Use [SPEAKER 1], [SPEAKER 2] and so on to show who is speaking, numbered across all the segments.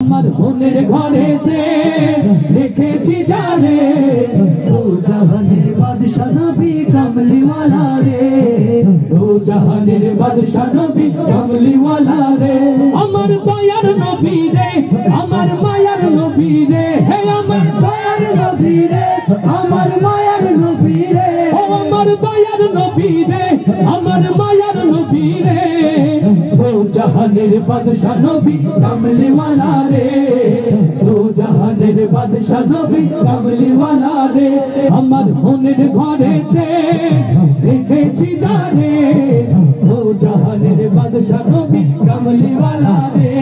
[SPEAKER 1] আমার মনের ঘরেতে রেখেছি জানে
[SPEAKER 2] দু জাহানের বাদশা নবী কামলিওয়ালা রে,
[SPEAKER 1] দু জাহানের বাদশা নবী কামলিওয়ালা রে। আমার দয়ার নবী রে, আমার মায়ার নবী রে, হে আমার
[SPEAKER 2] দয়ার নবী রে, আমার মায়ার নবী রে,
[SPEAKER 1] ও আমার দয়ার নবী রে, আমার মায়ার নবী রে। দু জাহানের বাদশা নবী
[SPEAKER 2] কামলিওয়ালা রে,
[SPEAKER 1] দু জাহানের বাদশা নবী কামলিওয়ালা রে। আমার মনের ঘরেতে রেখেছি জানে দু জাহানের বাদশা নবী কামলিওয়ালা রে,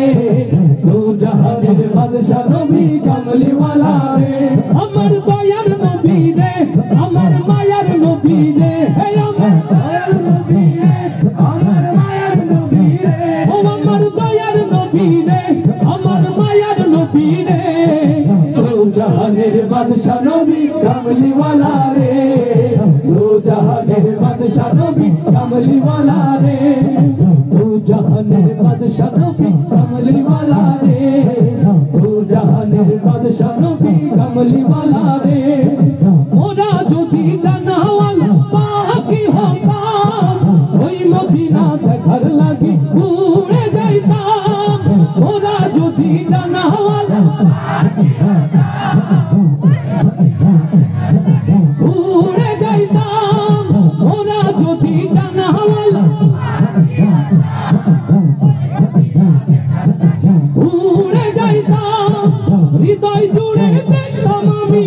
[SPEAKER 1] দু জাহানের বাদশা নবী কামলিওয়ালা রে। আমার দয়ার নবী রে, আমার মায়ার নবী রে, হে আমার
[SPEAKER 2] দয়ার নবী রে, আমার মায়ার নবী রে,
[SPEAKER 1] ও আমার দয়ার নবী রে, আমার মায়ার নবী রে। দু জাহানের বাদশা নবী কামলিওয়ালা রে, দু জাহানের বাদশা নবী কামলিওয়ালা রে, দু জাহানের বাদশা নবী কামলিওয়ালা রে, দু জাহানের বাদশা নবী কামলিওয়ালা রে। ওরা যদি দানাওয়ালা পাখি হতাম, ওই মদিনা দেখার লাগি উড়ে যাইতাম। ওরা যদি দানাওয়ালা উড়ে যাইতাম, ওরা যদি দানাওয়ালা উড়ে যাইতাম। হৃদয় জুড়ে দেখতাম আমি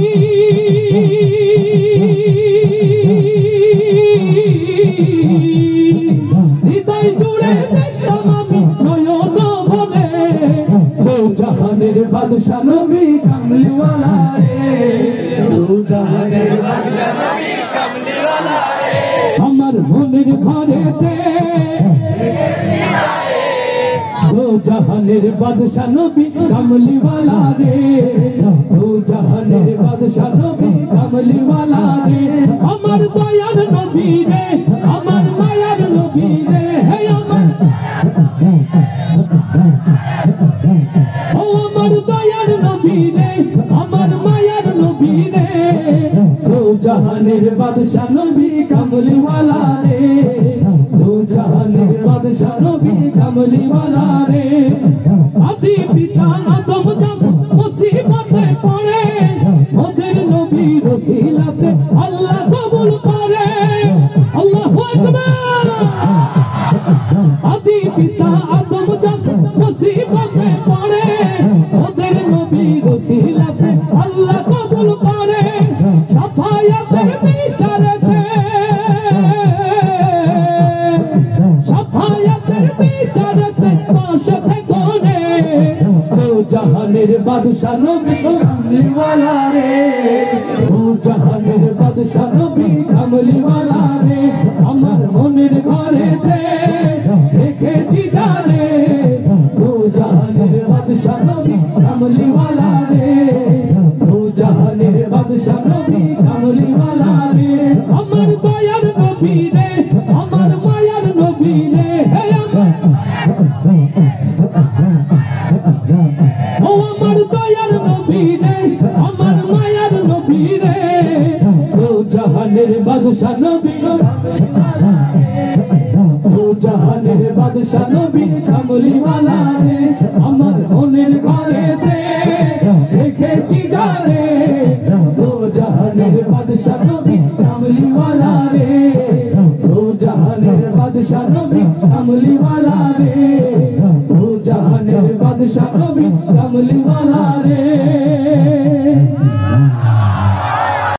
[SPEAKER 1] হৃদয় জুড়ে দেখতাম আমি নয়ন বনে দু জাহানের বাদশা নবী কামলিওয়ালা রে, দু জাহানের বাদশা নবী কামলিওয়ালা রে। আমার মনের ঘরেতে দু জাহানের বাদশা নবী কামলিওয়ালা রে, দু জাহানের বাদশা নবী কামলিওয়ালা রে। আমার দয়ার নবী রে, আমার মায়ার নবী রে, হে আমার ও আমার দয়ার নবী রে, আমার মায়ার নবী রে। দু জাহানের বাদশা নবী কামলিওয়ালা রে, দু জাহানের বাদশা নবী কামলিওয়ালা রে। আদি পিতা আদম যখন মুসিবতে পড়ে, ওদের নবীর ওসিলাতে আল্লাহ কবুল করে। আল্লাহু আকবার। আদি পিতা আদম যখন মুসিবতে পড়ে, ওদের নবীর ওসিলাতে আল্লাহ কবুল করে। সাফায়াতের বিচারেতে, সাফায়াতের বিচারেতে পাশে কোনে দু জাহানের বাদশা নবী কামলিওয়ালা রে, দু জাহানের বাদশা নবী কামলিওয়ালা রে। আমার মনের ঘরেতে রেখেছি জানে দু জাহানের বাদশা নবী কামলিওয়ালা রে, দু জাহানের বাদশা নবী কামলিওয়ালা রে। আমার দয়ার নবী রে, আমার মায়ার নবী রে, হে আমার ও আমার দয়ার নবী রে, আমার মায়ার নবী রে। দু জাহানের বাদশা নবী, দু জাহানের বাদশা নবী কামলিওয়ালা রে। আমার মনের ঘরেতে রেখেছি জানে দু জাহানের বাদশা নবী কামলিওয়ালা রে, দু জাহানের বাদশা নবী কামলিওয়ালা রে, দু জাহানের বাদশা নবী কামলিওয়ালা